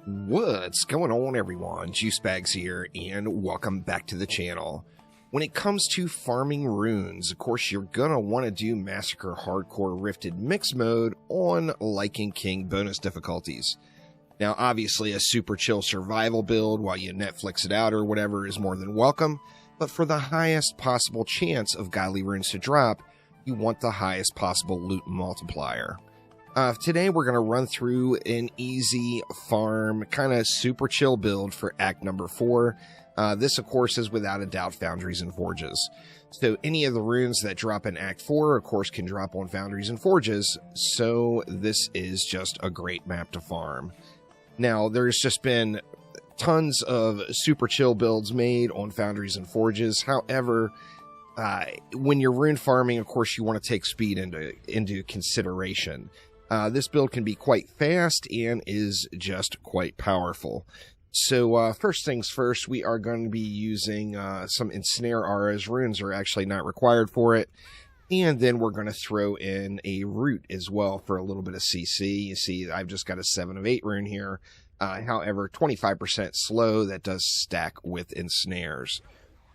What's going on, everyone? Juicebags here, and welcome back to the channel. When it comes to farming runes, of course, you're gonna want to do Massacre Hardcore Rifted Mix Mode on Lycan King bonus difficulties. Now, obviously, a super chill survival build while you Netflix it out or whatever is more than welcome, but for the highest possible chance of godly runes to drop, you want the highest possible loot multiplier. Today we're going to run through an easy farm, kind of super chill build for Act number 4. This, of course, is without a doubt Foundries and Forges. So any of the runes that drop in Act 4, of course, can drop on Foundries and Forges, so this is just a great map to farm. Now, there's just been tons of super chill builds made on Foundries and Forges. However, when you're rune farming, of course, you want to take speed into consideration. This build can be quite fast and is just quite powerful. So first things first, we are going to be using some Ensnare auras. Runes are actually not required for it. And then we're going to throw in a root as well for a little bit of CC. You see, I've just got a 7 of 8 rune here. However, 25% slow, that does stack with Ensnares.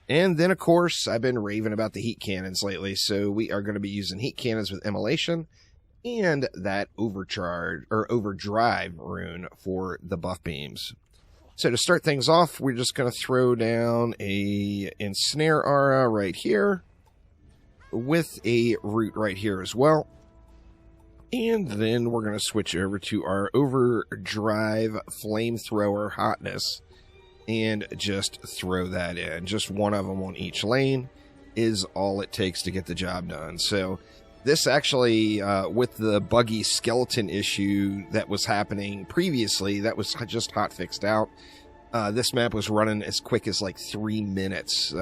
And then, of course, I've been raving about the heat cannons lately. So we are going to be using heat cannons with Immolation and that overcharge or overdrive rune for the buff beams. So to start things off, we're just going to throw down a Ensnare aura right here with a root right here as well. And then we're going to switch over to our overdrive flamethrower hotness and just throw that in. Just one of them on each lane is all it takes to get the job done. So this actually, with the buggy skeleton issue that was happening previously, that was just hot fixed out. This map was running as quick as like 3 minutes.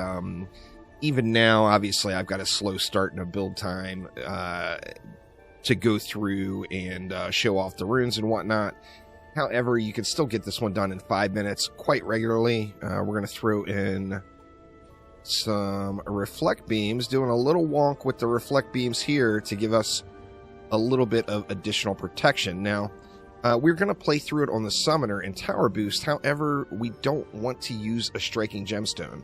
Even now, obviously, I've got a slow start and a build time to go through and show off the runes and whatnot. However, you can still get this one done in 5 minutes quite regularly. We're going to throw in some reflect beams, doing a little wonk with the reflect beams here to give us a little bit of additional protection. Now, we're going to play through it on the summoner and tower boost. However, we don't want to use a striking gemstone.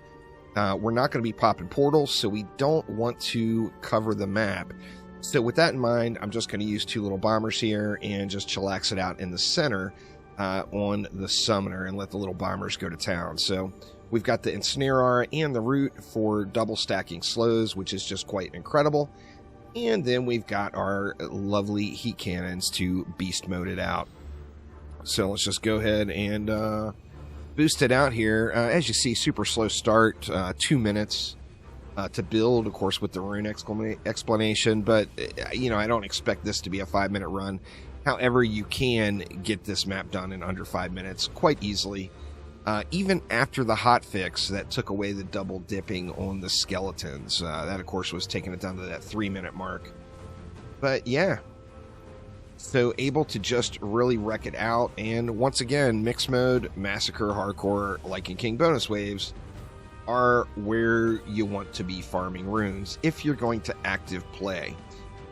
We're not going to be popping portals, so we don't want to cover the map. So with that in mind, I'm just going to use 2 little bombers here and just chillax it out in the center on the summoner and let the little bombers go to town. So we've got the Ensnare aura and the root for double stacking slows, which is just quite incredible. And then we've got our lovely heat cannons to beast mode it out. So let's just go ahead and boost it out here. As you see, super slow start, 2 minutes to build, of course, with the rune explanation. But, you know, I don't expect this to be a 5-minute run. However, you can get this map done in under 5 minutes quite easily. Even after the hotfix that took away the double dipping on the skeletons. That, of course, was taking it down to that 3-minute mark. But, yeah. So, able to just really wreck it out. And, once again, Mix Mode, Massacre, Hardcore, Lycan King bonus waves are where you want to be farming runes if you're going to active play.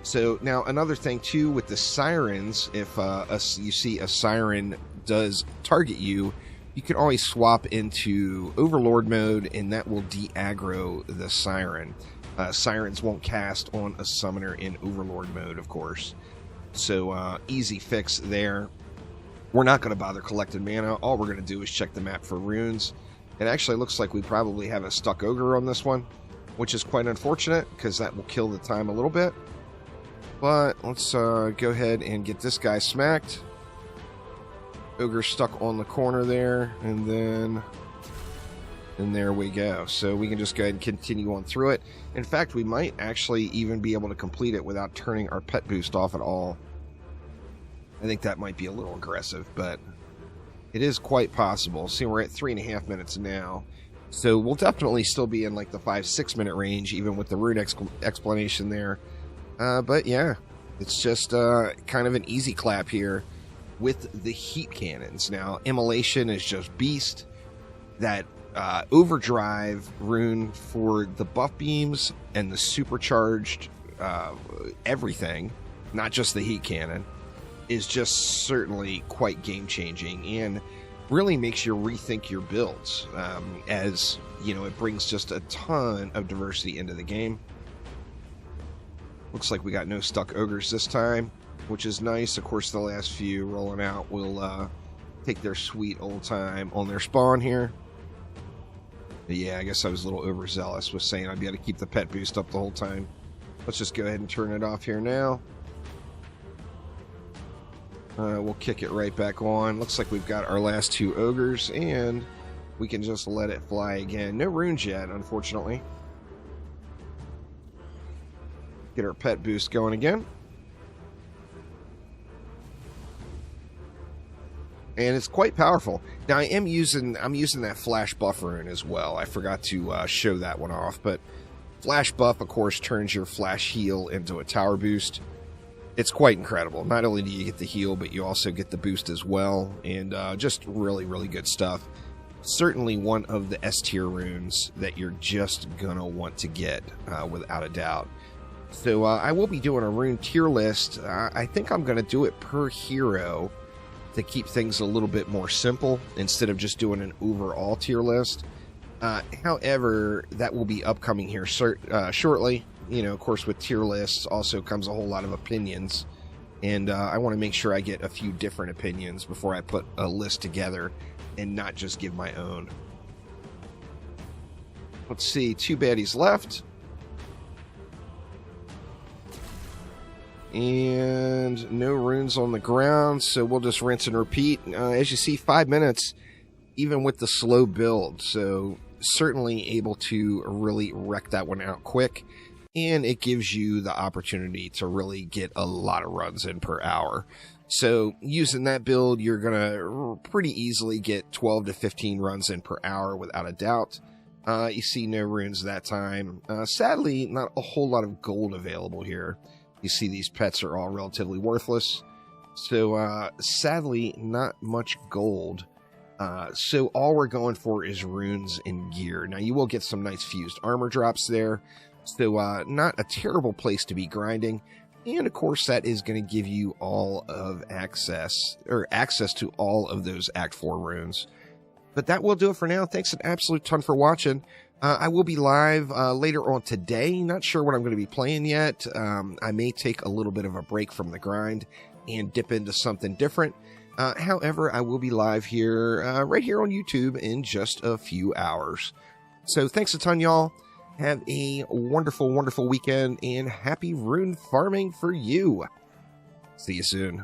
So, now, another thing, too, with the sirens, if you see a siren does target you, you can always swap into Overlord mode, and that will de-aggro the siren. Sirens won't cast on a summoner in Overlord mode, of course. So, easy fix there. We're not going to bother collecting mana. All we're going to do is check the map for runes. It actually looks like we probably have a stuck ogre on this one, which is quite unfortunate, because that will kill the time a little bit. But let's go ahead and get this guy smacked. Ogre stuck on the corner there, and there we go. So we can just go ahead and continue on through it. In fact, we might actually even be able to complete it without turning our pet boost off at all. I think that might be a little aggressive, but it is quite possible. See, we're at 3.5 minutes now. So we'll definitely still be in like the 5-6 minute range, even with the rune explanation there. But yeah, it's just kind of an easy clap here with the heat cannons. Now, Immolation is just beast. That overdrive rune for the buff beams and the supercharged everything, not just the heat cannon. is just certainly quite game-changing and really makes you rethink your builds, as, you know, it brings just a ton of diversity into the game. Looks like we got no stuck ogres this time, which is nice. Of course, the last few rolling out will take their sweet old time on their spawn here. But yeah, I guess I was a little overzealous with saying I'd be able to keep the pet boost up the whole time. Let's just go ahead and turn it off here now. We'll kick it right back on. Looks like we've got our last 2 ogres, and we can just let it fly again. No runes yet, unfortunately. Get our pet boost going again. And it's quite powerful. Now I'm using that flash buff rune as well. I forgot to show that one off, but flash buff, of course, turns your flash heal into a tower boost. It's quite incredible. Not only do you get the heal, but you also get the boost as well, and just really, really good stuff. Certainly one of the S tier runes that you're just gonna want to get, without a doubt. So I will be doing a rune tier list. I think I'm gonna do it per hero to keep things a little bit more simple instead of just doing an overall tier list. However, that will be upcoming here shortly. You know, of course, with tier lists also comes a whole lot of opinions, and I want to make sure I get a few different opinions before I put a list together and not just give my own. Let's see, 2 baddies left. And no runes on the ground, so we'll just rinse and repeat. As you see, 5 minutes, even with the slow build, so certainly able to really wreck that one out quick. And it gives you the opportunity to really get a lot of runs in per hour. So using that build, you're going to pretty easily get 12 to 15 runs in per hour without a doubt. You see no runes that time. Sadly, not a whole lot of gold available here. You see these pets are all relatively worthless. So sadly, not much gold. So all we're going for is runes and gear. Now you will get some nice fused armor drops there. So not a terrible place to be grinding. And of course that is going to give you all of access to all of those Act 4 runes. But that will do it for now. Thanks an absolute ton for watching. I will be live later on today. Not sure what I'm going to be playing yet. I may take a little bit of a break from the grind and dip into something different. However, I will be live here, right here on YouTube in just a few hours. So thanks a ton, y'all. Have a wonderful, wonderful weekend, and happy rune farming for you. See you soon.